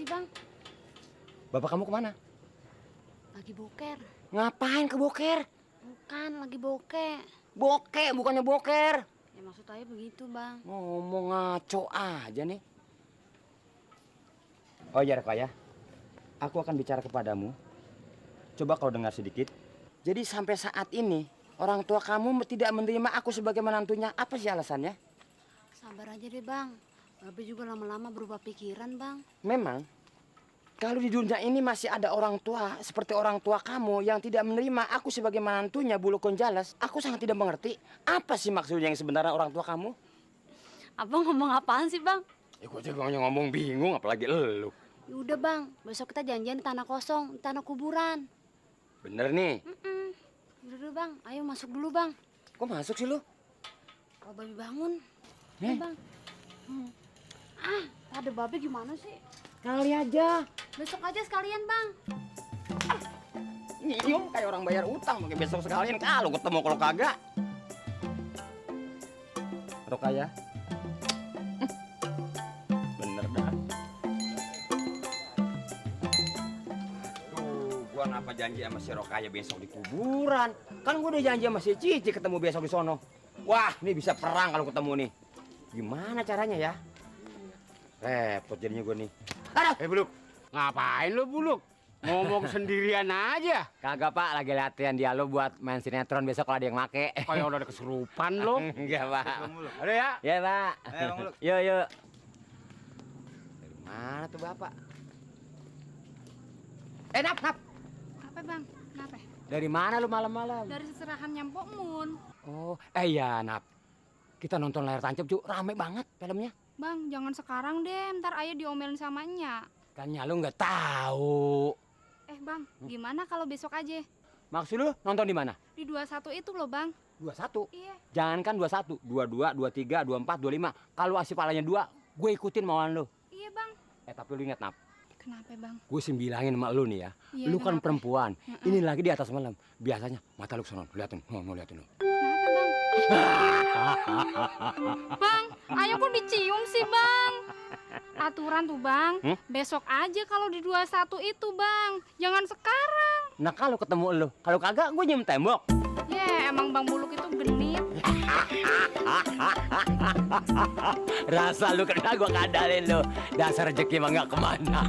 Bang? Bapak kamu kemana? Lagi boker. Ngapain ke boker? Bukan, lagi bokeh. Bokeh, bukannya boker. Ya maksud saya begitu, Bang. Ngomong ngaco aja nih. Oh iya Raka ya, aku akan bicara kepadamu. Coba kau dengar sedikit. Jadi sampai saat ini, orang tua kamu tidak menerima aku sebagai menantunya. Apa sih alasannya? Sabar aja deh, Bang. Babe juga lama-lama berubah pikiran, Bang. Memang, kalau di dunia ini masih ada orang tua seperti orang tua kamu yang tidak menerima aku sebagai menantunya Bulu Konjalas, aku sangat tidak mengerti. Apa sih maksudnya yang sebenarnya orang tua kamu? Abang ngomong apaan sih, Bang? Ya gue juga ngomong bingung, apalagi elu. Ya udah, Bang. Besok kita janjian di tanah kosong, di tanah kuburan. Bener nih. Udah dulu, Bang. Ayo masuk dulu, Bang. Kok masuk sih lu? Kalau Babe bangun. Eh? Bang. Ada Babe gimana sih? Kali aja. Besok aja sekalian, Bang. Nyium kayak orang bayar utang, pakai besok sekalian kalau ketemu kalau kagak. Rokaya. Bener dah. Gua ngapa janji sama si Rokaya besok di kuburan? Kan gua udah janji sama si Cici ketemu besok di sono. Wah, ini bisa perang kalau ketemu nih. Gimana caranya ya? Repot jadinya gua nih. Aduh, Buluk, ngapain lu Buluk? Ngomong sendirian aja. kagak Pak, lagi latihan dialog buat main sinetron besok kalau ada yang make. Kayak udah ada kesurupan lo. Enggak Pak. Ada ya? Ya Pak. Bang Muluk. Yuk, yuk. Dari mana tuh Bapak? Nap. Apa bang? Kenapa? Dari mana lu malam-malam? Dari seserahan Nyempok Mun. Oh, iya Nap. Kita nonton layar tancap, Cuk. Rame banget filmnya. Bang, jangan sekarang deh, ntar ayah diomelin sama Nya. Kan lu nggak tahu. Bang, gimana kalau besok aja? Maksud lu nonton di mana? Di 21 itu loh bang. 21. Iya. Jangankan 21, 22, 23, 24, 25. Kalau asih palanya 2, gue ikutin mauan lu. Iya bang. Tapi lu ingat Nap. Kenapa bang? Gue sih bilangin sama lu nih ya. Iya, Lu kan kenapa? perempuan. Ini lagi di atas malam. Biasanya mata lu kesono. Liatin. Liatin lu. Kenapa bang? Bang, ayo kok dicium sih bang? Aturan tuh bang, besok aja kalau di 21 itu bang. Jangan sekarang. Nah kalau ketemu lu, kalau kagak gue nyium tembok. Ya emang bang Buluk itu genit. Rasa lu kena gue kadalin lu. Dasar rezeki mah gak kemana.